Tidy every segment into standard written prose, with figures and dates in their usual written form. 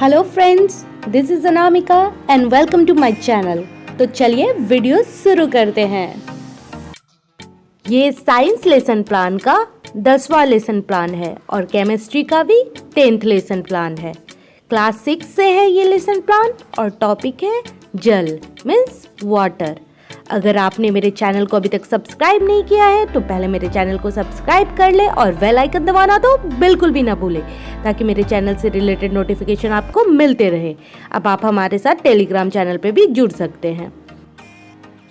Hello friends, this is Anamika and welcome to my channel. तो चलिए video शुरू करते हैं। ये साइंस लेसन प्लान का 10वां लेसन प्लान है और केमिस्ट्री का भी 10th लेसन प्लान है। क्लास 6 से है ये लेसन प्लान और टॉपिक है जल मीन्स वाटर। अगर आपने मेरे चैनल को अभी तक सब्सक्राइब नहीं किया है तो पहले मेरे चैनल को सब्सक्राइब कर ले और बेल आइकन दबाना तो बिल्कुल भी ना भूले, ताकि मेरे चैनल से रिलेटेड नोटिफिकेशन आपको मिलते रहे। अब आप हमारे साथ टेलीग्राम चैनल पे भी जुड़ सकते हैं।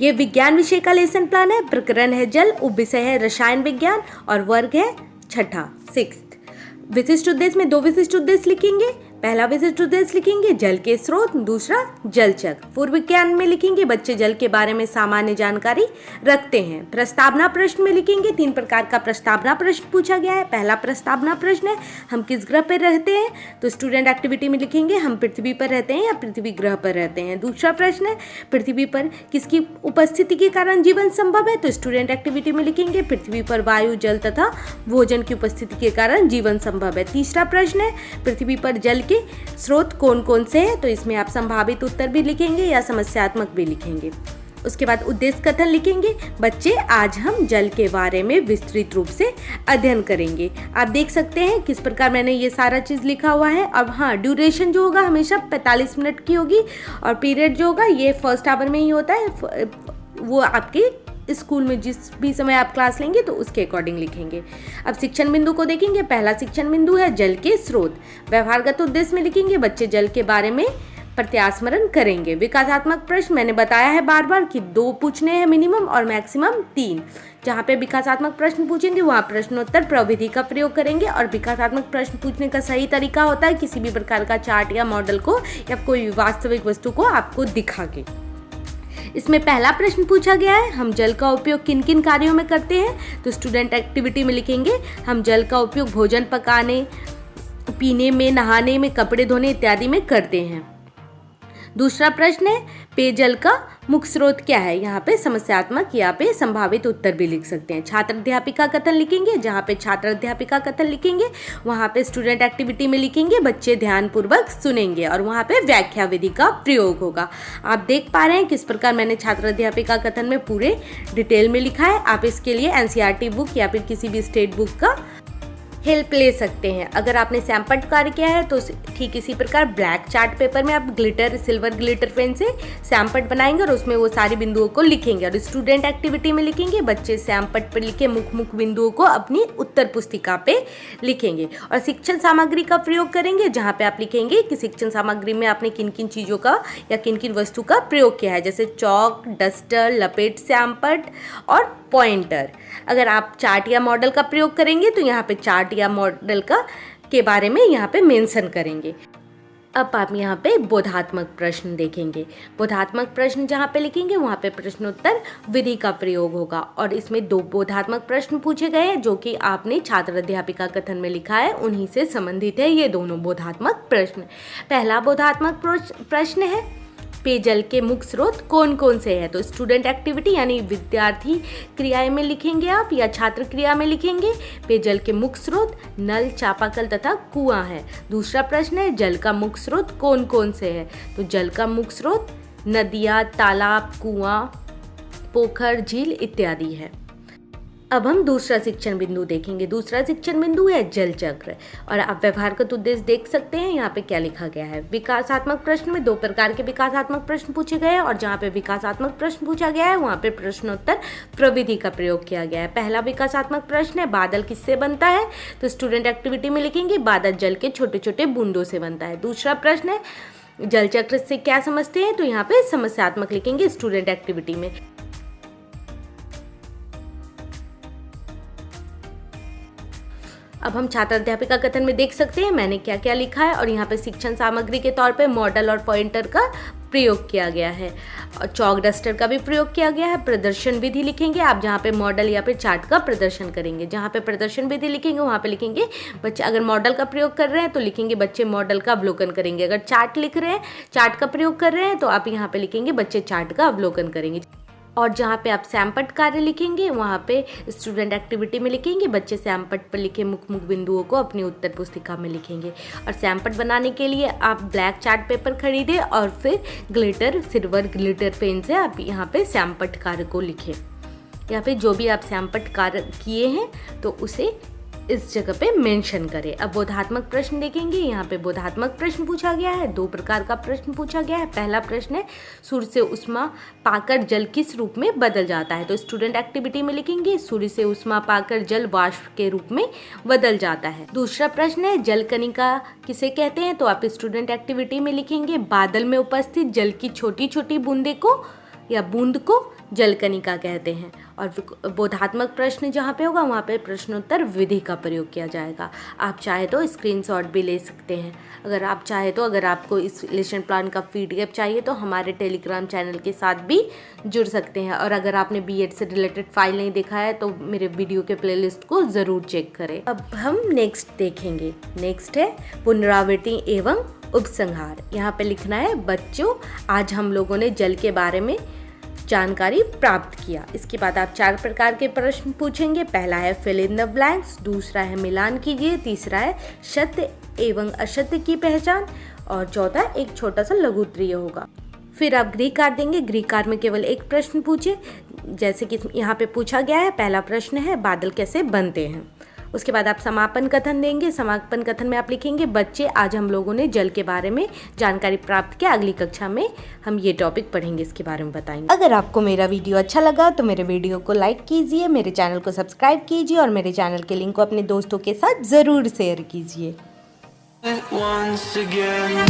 ये विज्ञान विषय का लेसन प्लान है। प्रकरण है जल, उपविषय है रसायन विज्ञान और वर्ग है छठा 6th। विशिष्ट उद्देश्य में 2 विशिष्ट उद्देश्य लिखेंगे। पहला विशिष्ट उद्देश्य लिखेंगे जल के स्रोत, दूसरा जल चक्र। पूर्व विज्ञान में लिखेंगे बच्चे जल के बारे में सामान्य जानकारी रखते हैं। प्रस्तावना प्रश्न में लिखेंगे 3 प्रकार का प्रस्तावना प्रश्न पूछा गया है। पहला प्रस्तावना प्रश्न है हम किस ग्रह पर रहते हैं, तो स्टूडेंट एक्टिविटी में लिखेंगे हम पृथ्वी पर रहते हैं या पृथ्वी ग्रह पर रहते हैं। दूसरा प्रश्न है पृथ्वी पर किसकी उपस्थिति के कारण जीवन संभव है, तो स्टूडेंट एक्टिविटी में लिखेंगे पृथ्वी पर वायु, जल तथा भोजन की उपस्थिति के कारण जीवन संभव है। तीसरा प्रश्न है पृथ्वी पर जल के स्रोत कौन कौन से हैं, तो इसमें आप संभावित उत्तर भी लिखेंगे या समस्यात्मक भी लिखेंगे। उसके बाद उद्देश्य कथन लिखेंगे बच्चे आज हम जल के बारे में विस्तृत रूप से अध्ययन करेंगे। आप देख सकते हैं किस प्रकार मैंने ये सारा चीज़ लिखा हुआ है। अब हाँ, ड्यूरेशन जो होगा हमेशा 45 मिनट की होगी और पीरियड जो होगा ये फर्स्ट आवर में ही होता है। वो आपके स्कूल में जिस भी समय आप क्लास लेंगे तो उसके अकॉर्डिंग लिखेंगे। अब शिक्षण बिंदु को देखेंगे। पहला शिक्षण बिंदु है जल के स्रोत। व्यवहारगत उद्देश्य में लिखेंगे बच्चे जल के बारे में प्रत्यास्मरण करेंगे। विकासात्मक प्रश्न मैंने बताया है बार बार कि 2 पूछने हैं मिनिमम और मैक्सिमम 3। जहाँ पे विकासात्मक प्रश्न पूछेंगे वहाँ प्रश्नोत्तर प्रविधि का प्रयोग करेंगे। और विकासात्मक प्रश्न पूछने का सही तरीका होता है किसी भी प्रकार का चार्ट या मॉडल को या कोई वास्तविक वस्तु को आपको दिखा के। इसमें पहला प्रश्न पूछा गया है हम जल का उपयोग किन किन कार्यों में करते हैं, तो स्टूडेंट एक्टिविटी में लिखेंगे हम जल का उपयोग भोजन पकाने, पीने में, नहाने में, कपड़े धोने इत्यादि में करते हैं। दूसरा प्रश्न है पेयजल का मुख्य स्रोत क्या है, यहाँ पे समस्यात्मक या पे संभावित उत्तर भी लिख सकते हैं। छात्र अध्यापिका कथन लिखेंगे। जहाँ पे छात्र अध्यापिका कथन लिखेंगे वहाँ पे स्टूडेंट एक्टिविटी में लिखेंगे बच्चे ध्यानपूर्वक सुनेंगे और वहाँ पे व्याख्या विधि का प्रयोग होगा। आप देख पा रहे हैं किस प्रकार मैंने छात्र अध्यापिका कथन में पूरे डिटेल में लिखा है। आप इसके लिए NCERT बुक या फिर किसी भी स्टेट बुक का हेल्प ले सकते हैं। अगर आपने सैंपल कार्य किया है तो ठीक इसी प्रकार ब्लैक चार्ट पेपर में आप सिल्वर ग्लिटर पेन से सैंपल बनाएंगे और उसमें वो सारी बिंदुओं को लिखेंगे। और स्टूडेंट एक्टिविटी में लिखेंगे बच्चे सैंपल पर लिखे मुख्य बिंदुओं को अपनी उत्तर पुस्तिका पे लिखेंगे। और शिक्षण सामग्री का प्रयोग करेंगे जहाँ पे आप लिखेंगे कि शिक्षण सामग्री में आपने किन किन चीज़ों का या किन किन वस्तु का प्रयोग किया है, जैसे चौक, डस्टर, लपेट सैंपल और पॉइंटर। अगर आप चार्ट या मॉडल का प्रयोग करेंगे तो यहाँ पे चार्ट या मॉडल का के बारे में यहाँ पे मेंशन करेंगे। अब आप यहाँ पे बोधात्मक प्रश्न देखेंगे। बोधात्मक प्रश्न जहाँ पे लिखेंगे वहाँ पे प्रश्नोत्तर विधि का प्रयोग होगा और इसमें 2 बोधात्मक प्रश्न पूछे गए हैं जो कि आपने छात्र अध्यापिका कथन में लिखा है, उन्हीं से संबंधित है ये दोनों बोधात्मक प्रश्न। पहला बोधात्मक प्रश्न है पेयजल के मुख्य स्रोत कौन कौन से हैं, तो स्टूडेंट एक्टिविटी यानी विद्यार्थी क्रियाएं में लिखेंगे आप या छात्र क्रिया में लिखेंगे पेयजल के मुख्य स्रोत नल, चापाकल तथा कुआं है। दूसरा प्रश्न है जल का मुख्य स्रोत कौन कौन से है, तो जल का मुख्य स्रोत नदियाँ, तालाब, कुआं, पोखर, झील इत्यादि है। अब हम दूसरा शिक्षण बिंदु देखेंगे। दूसरा शिक्षण बिंदु है जल चक्र और आप व्यवहारगत उद्देश्य देख सकते हैं यहाँ पे क्या लिखा गया है। विकासात्मक प्रश्न में 2 प्रकार के विकासात्मक प्रश्न पूछे गए हैं और जहाँ पे विकासात्मक प्रश्न पूछा गया है वहाँ पे प्रश्नोत्तर प्रविधि का प्रयोग किया गया है। पहला विकासात्मक प्रश्न है बादल किससे बनता है, तो स्टूडेंट एक्टिविटी में लिखेंगे बादल जल के छोटे छोटे बूंदों से बनता है। दूसरा प्रश्न है जल चक्र से क्या समझते हैं, तो यहाँ पे समस्यात्मक लिखेंगे स्टूडेंट एक्टिविटी में। अब हम छात्र अध्यापिका कथन में देख सकते हैं मैंने क्या क्या लिखा है और यहाँ पे शिक्षण सामग्री के तौर पे मॉडल और पॉइंटर का प्रयोग किया गया है और चौक डस्टर का भी प्रयोग किया गया है। प्रदर्शन विधि लिखेंगे आप जहाँ पे मॉडल या फिर चार्ट का प्रदर्शन करेंगे। जहाँ पे प्रदर्शन विधि लिखेंगे वहाँ पे लिखेंगे बच्चे अगर मॉडल का प्रयोग कर रहे हैं तो लिखेंगे बच्चे मॉडल का अवलोकन करेंगे। अगर चार्ट लिख रहे हैं, चार्ट का प्रयोग कर रहे हैं तो आप यहाँ पे लिखेंगे बच्चे चार्ट का अवलोकन करेंगे। और जहाँ पे आप सैमपट कार्य लिखेंगे वहाँ पे स्टूडेंट एक्टिविटी में लिखेंगे बच्चे सैमपट पर लिखे मुख्य मुख्य बिंदुओं को अपनी उत्तर पुस्तिका में लिखेंगे। और सैमपट बनाने के लिए आप ब्लैक चार्ट पेपर खरीदें और फिर ग्लिटर सिल्वर ग्लिटर पेन से आप यहाँ पे सैमपट कार्य को लिखें, या फिर जो भी आप सैमपट कार्य किए हैं तो उसे इस जगह पे मेंशन करें। अब बोधात्मक प्रश्न देखेंगे। यहाँ पे बोधात्मक प्रश्न पूछा गया है, 2 प्रकार का प्रश्न पूछा गया है। पहला प्रश्न है सूर्य से उष्मा पाकर जल किस रूप में बदल जाता है, तो स्टूडेंट एक्टिविटी में लिखेंगे सूर्य से उष्मा पाकर जल वाष्प के रूप में बदल जाता है। दूसरा प्रश्न है जल कणिका किसे कहते हैं, तो आप स्टूडेंट एक्टिविटी में लिखेंगे बादल में उपस्थित जल की छोटी छोटी बूंदे को या बूंद को जल कणिका कहते हैं। और बोधात्मक प्रश्न जहाँ पे होगा वहाँ पे प्रश्नोत्तर विधि का प्रयोग किया जाएगा। आप चाहे तो स्क्रीनशॉट भी ले सकते हैं। अगर आप चाहे तो अगर आपको इस लेसन प्लान का PDF चाहिए तो हमारे टेलीग्राम चैनल के साथ भी जुड़ सकते हैं। और अगर आपने B.Ed से रिलेटेड फाइल नहीं देखा है तो मेरे वीडियो के प्लेलिस्ट को ज़रूर चेक करें। अब हम नेक्स्ट देखेंगे। नेक्स्ट है पुनरावृत्ति एवं उपसंहार। यहाँ पे लिखना है बच्चों आज हम लोगों ने जल के बारे में जानकारी प्राप्त किया। इसके बाद आप 4 प्रकार के प्रश्न पूछेंगे। पहला है फिल इन द ब्लैंक्स, दूसरा है मिलान कीजिए, तीसरा है सत्य एवं असत्य की पहचान और चौथा एक छोटा सा लघु उत्तरीय होगा। फिर आप गृह कार्य देंगे। गृह कार्य में केवल एक प्रश्न पूछे, जैसे कि यहाँ पे पूछा गया है। पहला प्रश्न है बादल कैसे बनते हैं। उसके बाद आप समापन कथन देंगे। समापन कथन में आप लिखेंगे बच्चे आज हम लोगों ने जल के बारे में जानकारी प्राप्त किया, अगली कक्षा में हम ये टॉपिक पढ़ेंगे, इसके बारे में बताएंगे। अगर आपको मेरा वीडियो अच्छा लगा तो मेरे वीडियो को लाइक कीजिए, मेरे चैनल को सब्सक्राइब कीजिए और मेरे चैनल के लिंक को अपने दोस्तों के साथ ज़रूर शेयर कीजिए। Once again